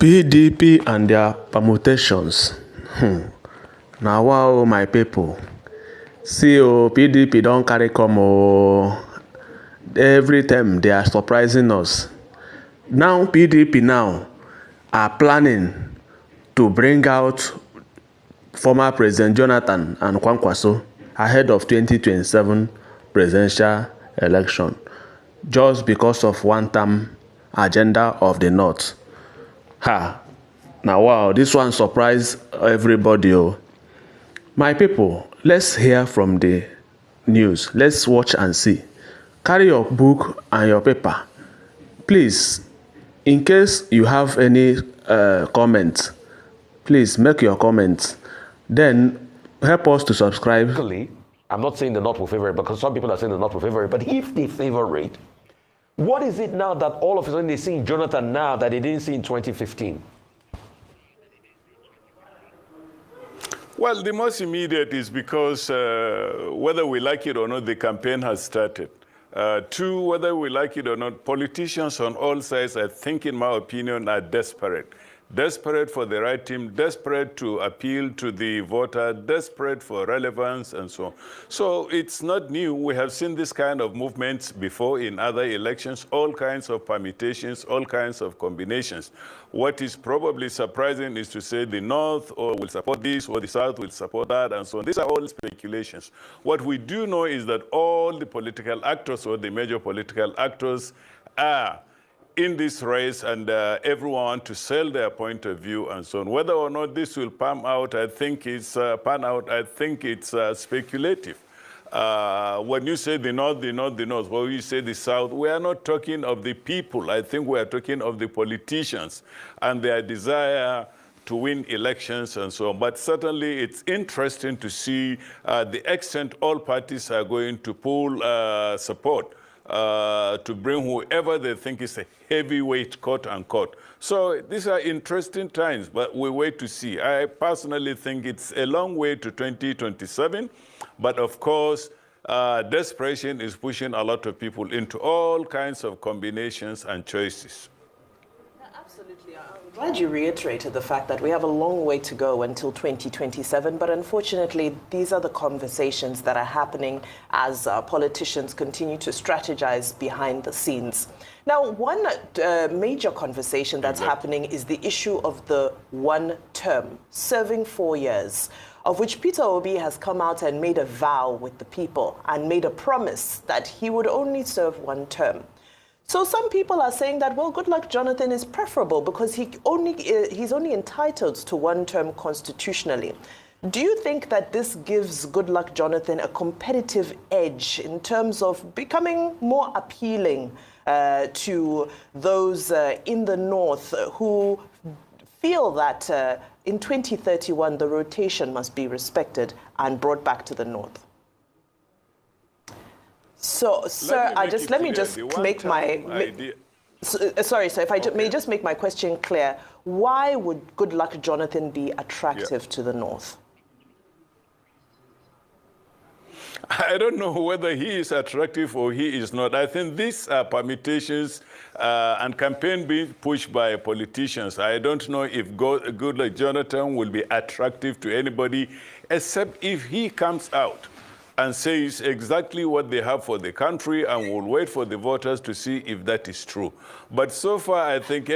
PDP and their permutations. Now, wow, my people. See, PDP don't carry come. Every time they are surprising us. Now, PDP now are planning to bring out former President Jonathan and Kwankwaso ahead of 2027 presidential election, just because of one-term agenda of the North. Now wow, this one surprised everybody. My people, let's hear from the news. Let's watch and see. Carry your book and your paper. Please, in case you have any comments, please make your comments. Then help us to subscribe. I'm not saying the North will favor it, because some people are saying the North will favor it, but if they favor it, what is it now that all of a sudden they see in Jonathan now that they didn't see in 2015? Well, the most immediate is because whether we like it or not, the campaign has started. Two, whether we like it or not, politicians on all sides, I think, in my opinion, are desperate. Desperate for the right team, desperate to appeal to the voter, desperate for relevance, and so on. So it's not new. We have seen this kind of movements before in other elections, all kinds of permutations, all kinds of combinations. What is probably surprising is to say the North will support this, or the South will support that, and so on. These are all speculations. What we do know is that all the political actors, or the major political actors, are in this race, and everyone to sell their point of view and so on. Whether or not this will pan out, I think it's speculative. When you say the North, when you say the South, we are not talking of the people. I think we are talking of the politicians and their desire to win elections and so on. But certainly it's interesting to see the extent all parties are going to pull support to bring whoever they think is a heavyweight, quote unquote. So these are interesting times, but we wait to see. I personally think it's a long way to 2027, but of course, desperation is pushing a lot of people into all kinds of combinations and choices. Absolutely. I'm glad you reiterated the fact that we have a long way to go until 2027, but unfortunately, these are the conversations that are happening as politicians continue to strategize behind the scenes. Now, one major conversation that's happening is the issue of the one term, serving 4 years, of which Peter Obi has come out and made a vow with the people and made a promise that he would only serve one term. So some people are saying that, well, Goodluck Jonathan is preferable because he's only entitled to one term constitutionally. Do you think that this gives Goodluck Jonathan a competitive edge in terms of becoming more appealing to those in the North who feel that in 2031 the rotation must be respected and brought back to the North? So, sir, let me just make my sorry, sir, if I may just make my question clear. Why would Goodluck Jonathan be attractive to the North? I don't know whether he is attractive or he is not. I think these are permutations and campaign being pushed by politicians. I don't know if Goodluck Jonathan will be attractive to anybody, except if he comes out and says exactly what they have for the country, and will wait for the voters to see if that is true. But so far, I think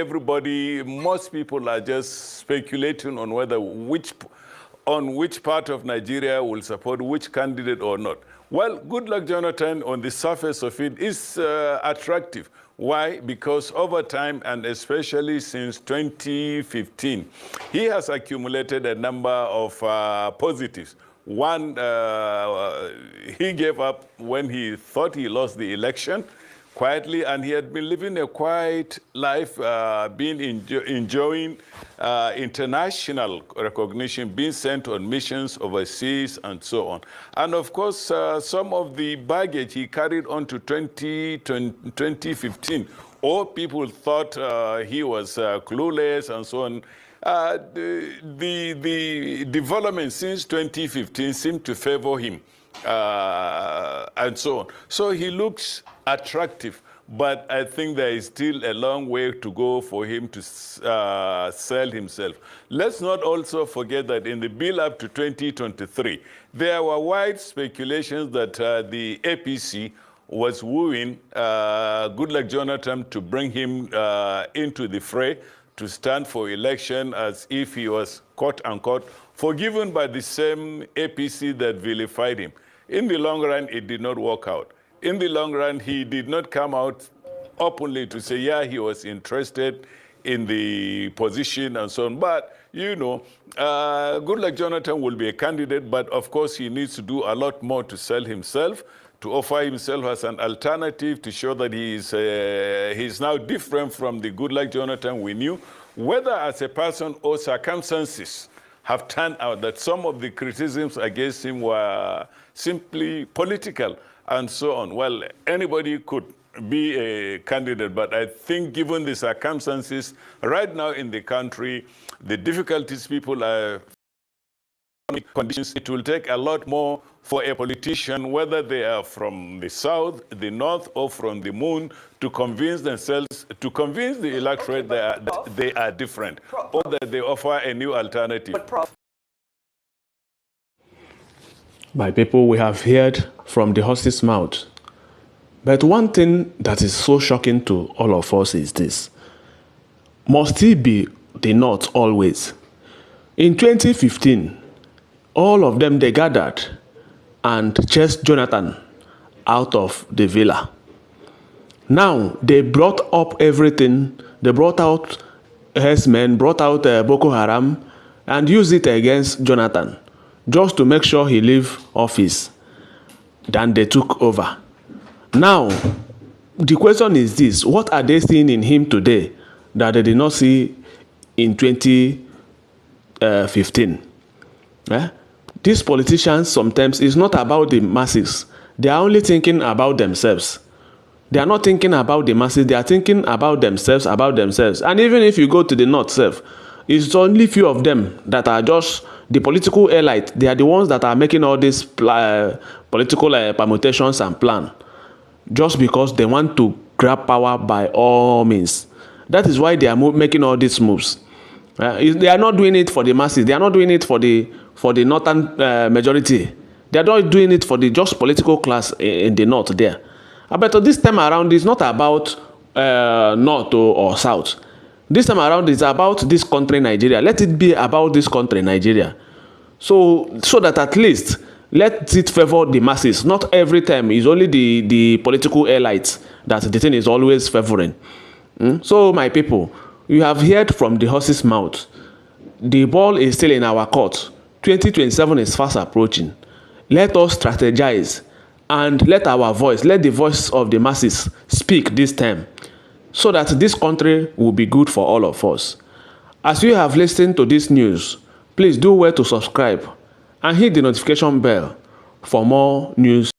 most people are just speculating on whether which part of Nigeria will support which candidate or not. Well, Goodluck Jonathan, on the surface of it, is attractive. Why? Because over time, and especially since 2015, he has accumulated a number of positives. One, he gave up when he thought he lost the election quietly, and he had been living a quiet life, enjoying international recognition, being sent on missions overseas, and so on. And of course, some of the baggage he carried on to 2015, or people thought he was clueless and so on. The development since 2015 seemed to favor him, and so on. So he looks attractive. But I think there is still a long way to go for him to sell himself. Let's not also forget that in the build up to 2023, there were wide speculations that the APC was wooing Goodluck Jonathan to bring him into the fray to stand for election as if he was, quote unquote, forgiven by the same APC that vilified him. In the long run, it did not work out. In the long run, he did not come out openly to say, yeah, he was interested in the position and so on. But, you know, Goodluck Jonathan will be a candidate, but of course he needs to do a lot more to sell himself, to offer himself as an alternative, to show that he's now different from the Goodluck Jonathan we knew, whether as a person or circumstances have turned out that some of the criticisms against him were simply political and so on. Well, anybody could be a candidate, but I think given the circumstances right now in the country, the difficulties people are conditions, it will take a lot more for a politician, whether they are from the south, the north, or from the moon, to convince themselves, to convince the electorate that they are different, or that they offer a new alternative. My people, we have heard from the horse's mouth. But one thing that is so shocking to all of us is this. Must he be the North always? In 2015, all of them, they gathered and chased Jonathan out of the villa. Now, they brought up everything. They brought out herdsmen, brought out Boko Haram, and used it against Jonathan, just to make sure he leave office. Then they took over. Now, the question is this: what are they seeing in him today that they did not see in 2015? These politicians sometimes, it's not about the masses. They are only thinking about themselves. They are not thinking about the masses. They are thinking about themselves, And even if you go to the north self, it's only few of them that are just the political elite. They are the ones that are making all these political permutations and plan, just because they want to grab power by all means. That is why they are making all these moves. They are not doing it for the masses. They are not doing it for the northern majority. They are not doing it for the just political class in the north there. But this time around, it's not about north or south. This time around, it's about this country, Nigeria. Let it be about this country, Nigeria. So that at least let it favor the masses. Not every time. It's only the political elites that the thing is always favoring. So, my people, you have heard from the horse's mouth. The ball is still in our court. 2027 is fast approaching. Let us strategize and let the voice of the masses speak this time, so that this country will be good for all of us. As you have listened to this news, please do well to subscribe and hit the notification bell for more news.